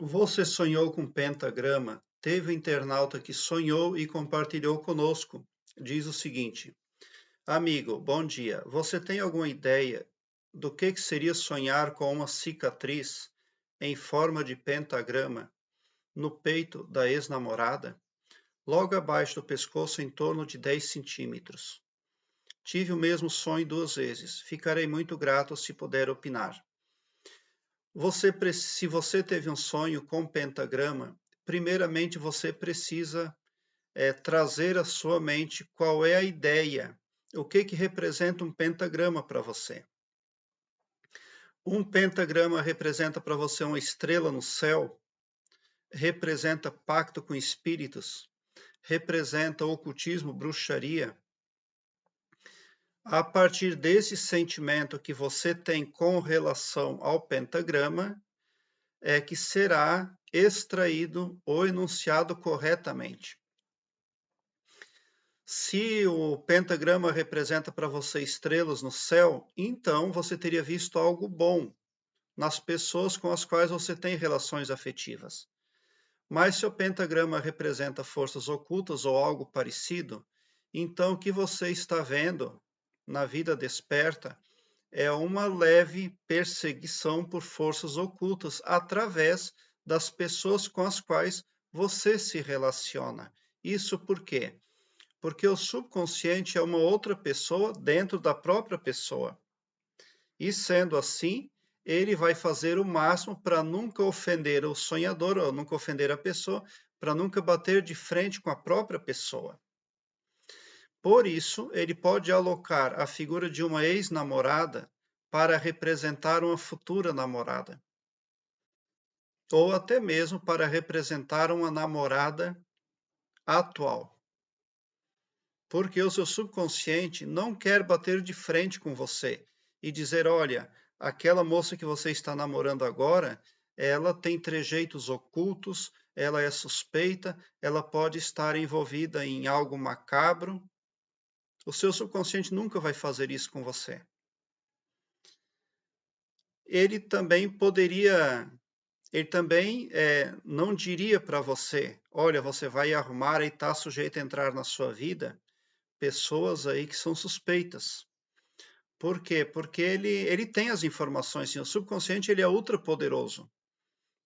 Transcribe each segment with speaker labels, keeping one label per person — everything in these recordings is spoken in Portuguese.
Speaker 1: Você sonhou com pentagrama? Teve um internauta que sonhou e compartilhou conosco. Diz o seguinte: Amigo, bom dia. Você tem alguma ideia do que seria sonhar com uma cicatriz em forma de pentagrama no peito da ex-namorada, logo abaixo do pescoço em torno de 10 centímetros? Tive o mesmo sonho 2 vezes. Ficarei muito grato se puder opinar. Se você teve um sonho com pentagrama, primeiramente você precisa trazer à sua mente qual é a ideia, o que representa um pentagrama para você. Um pentagrama representa para você uma estrela no céu, representa pacto com espíritos, representa ocultismo, bruxaria. A partir desse sentimento que você tem com relação ao pentagrama, é que será extraído o enunciado corretamente. Se o pentagrama representa para você estrelas no céu, então você teria visto algo bom nas pessoas com as quais você tem relações afetivas. Mas se o pentagrama representa forças ocultas ou algo parecido, então o que você está vendo na vida desperta é uma leve perseguição por forças ocultas através das pessoas com as quais você se relaciona. Isso por quê? Porque o subconsciente é uma outra pessoa dentro da própria pessoa. E sendo assim, ele vai fazer o máximo para nunca ofender o sonhador, ou nunca ofender a pessoa, para nunca bater de frente com a própria pessoa. Por isso, ele pode alocar a figura de uma ex-namorada para representar uma futura namorada, ou até mesmo para representar uma namorada atual. Porque o seu subconsciente não quer bater de frente com você e dizer: olha, aquela moça que você está namorando agora, ela tem trejeitos ocultos, ela é suspeita, ela pode estar envolvida em algo macabro. O seu subconsciente nunca vai fazer isso com você. Ele também não diria para você: olha, você vai arrumar e está sujeito a entrar na sua vida pessoas aí que são suspeitas. Por quê? Porque ele tem as informações, sim. O subconsciente ele é ultra poderoso.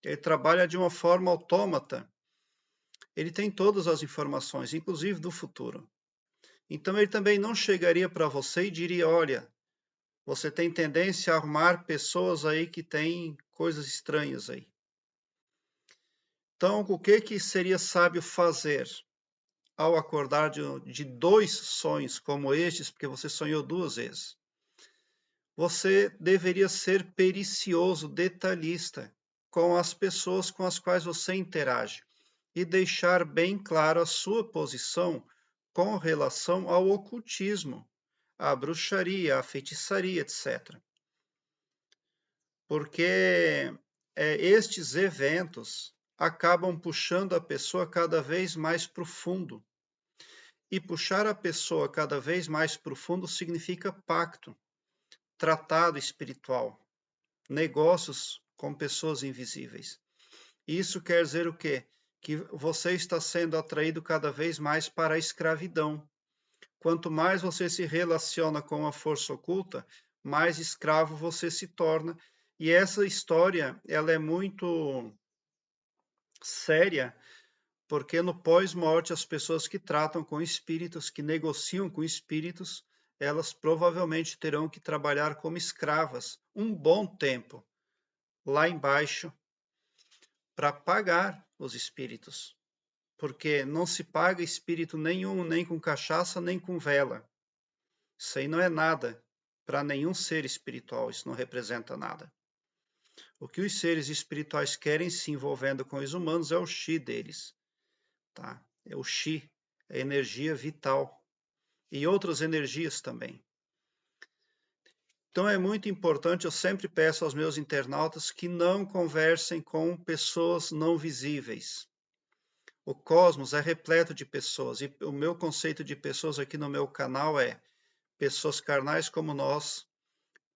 Speaker 1: Ele trabalha de uma forma autômata. Ele tem todas as informações, inclusive do futuro. Então ele também não chegaria para você e diria: olha, você tem tendência a arrumar pessoas aí que têm coisas estranhas aí. Então, o que seria sábio fazer ao acordar de 2 sonhos como estes, porque você sonhou 2 vezes? Você deveria ser pericioso, detalhista com as pessoas com as quais você interage e deixar bem claro a sua posição com relação ao ocultismo, à bruxaria, à feitiçaria, etc. Porque estes eventos acabam puxando a pessoa cada vez mais profundo. E puxar a pessoa cada vez mais profundo significa pacto, tratado espiritual, negócios com pessoas invisíveis. Isso quer dizer o quê? Que você está sendo atraído cada vez mais para a escravidão. Quanto mais você se relaciona com a força oculta, mais escravo você se torna. E essa história, ela é muito séria, porque no pós-morte as pessoas que tratam com espíritos, que negociam com espíritos, elas provavelmente terão que trabalhar como escravas um bom tempo lá embaixo para pagar os espíritos, porque não se paga espírito nenhum, nem com cachaça, nem com vela. Isso aí não é nada para nenhum ser espiritual, isso não representa nada. O que os seres espirituais querem se envolvendo com os humanos é o chi deles, tá? É o chi, a energia vital e outras energias também. Então é muito importante, eu sempre peço aos meus internautas que não conversem com pessoas não visíveis. O cosmos é repleto de pessoas e o meu conceito de pessoas aqui no meu canal é pessoas carnais como nós,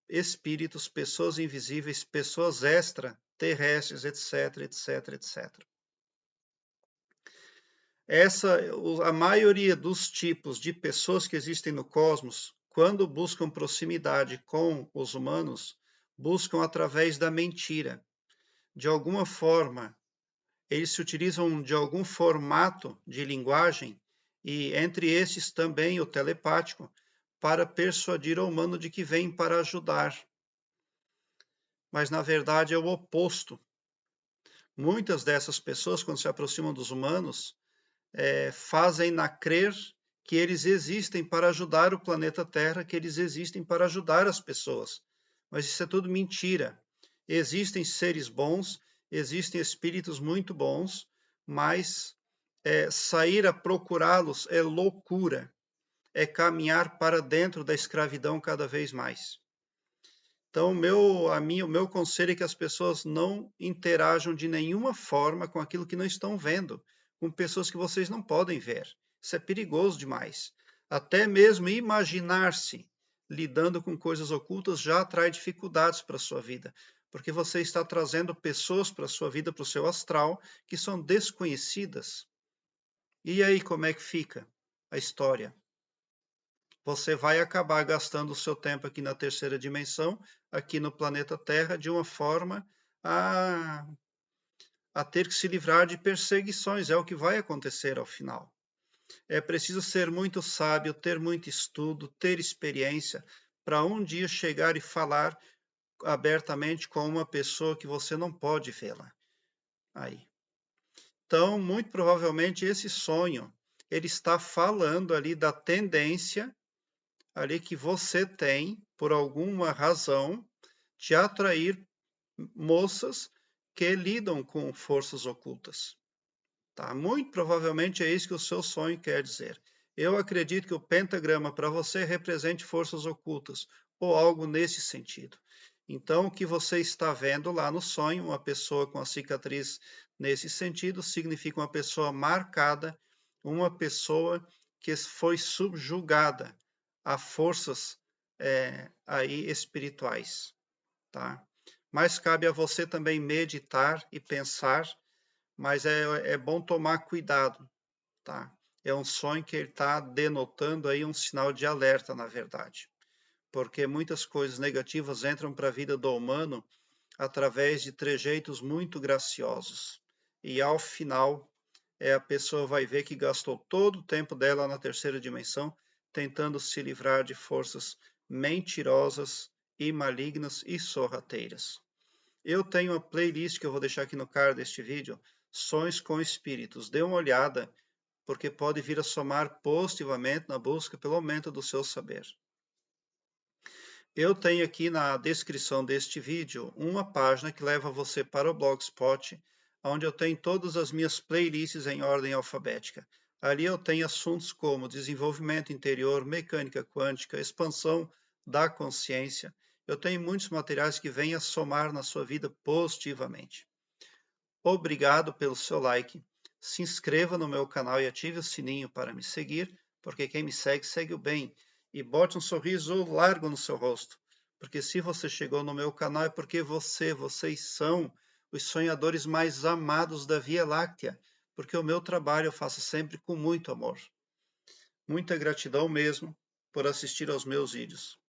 Speaker 1: espíritos, pessoas invisíveis, pessoas extraterrestres, etc, etc, etc. A maioria dos tipos de pessoas que existem no cosmos, quando buscam proximidade com os humanos, buscam através da mentira. De alguma forma, eles se utilizam de algum formato de linguagem, e entre esses também o telepático, para persuadir o humano de que vem para ajudar. Mas na verdade é o oposto. Muitas dessas pessoas, quando se aproximam dos humanos, fazem-na crer que eles existem para ajudar o planeta Terra, que eles existem para ajudar as pessoas. Mas isso é tudo mentira. Existem seres bons, existem espíritos muito bons, mas sair a procurá-los é loucura, é caminhar para dentro da escravidão cada vez mais. Então, o meu conselho é que as pessoas não interajam de nenhuma forma com aquilo que não estão vendo, com pessoas que vocês não podem ver. Isso é perigoso demais. Até mesmo imaginar-se lidando com coisas ocultas já atrai dificuldades para a sua vida, porque você está trazendo pessoas para a sua vida, para o seu astral, que são desconhecidas. E aí, como é que fica a história? Você vai acabar gastando o seu tempo aqui na terceira dimensão, aqui no planeta Terra, de uma forma a ter que se livrar de perseguições. É o que vai acontecer ao final. É preciso ser muito sábio, ter muito estudo, ter experiência, para um dia chegar e falar abertamente com uma pessoa que você não pode vê-la. Aí. Então, muito provavelmente, esse sonho, ele está falando ali da tendência ali que você tem, por alguma razão, de atrair moças que lidam com forças ocultas. Tá? Muito provavelmente é isso que o seu sonho quer dizer. Eu acredito que o pentagrama para você represente forças ocultas, ou algo nesse sentido. Então, o que você está vendo lá no sonho, uma pessoa com a cicatriz nesse sentido, significa uma pessoa marcada, uma pessoa que foi subjugada a forças aí espirituais, tá? Mas cabe a você também meditar e pensar, mas é bom tomar cuidado, tá? É um sonho que ele está denotando aí um sinal de alerta, na verdade, porque muitas coisas negativas entram para a vida do humano através de trejeitos muito graciosos, e ao final a pessoa vai ver que gastou todo o tempo dela na terceira dimensão tentando se livrar de forças mentirosas e malignas e sorrateiras. Eu tenho uma playlist que eu vou deixar aqui no card deste vídeo, Sonhos com Espíritos. Dê uma olhada, porque pode vir a somar positivamente na busca pelo aumento do seu saber. Eu tenho aqui na descrição deste vídeo uma página que leva você para o Blogspot, onde eu tenho todas as minhas playlists em ordem alfabética. Ali eu tenho assuntos como desenvolvimento interior, mecânica quântica, expansão da consciência. Eu tenho muitos materiais que vêm a somar na sua vida positivamente. Obrigado pelo seu like. Se inscreva no meu canal e ative o sininho para me seguir, porque quem me segue, segue o bem. E bote um sorriso largo no seu rosto, porque se você chegou no meu canal é porque vocês são os sonhadores mais amados da Via Láctea, porque o meu trabalho eu faço sempre com muito amor. Muita gratidão mesmo por assistir aos meus vídeos.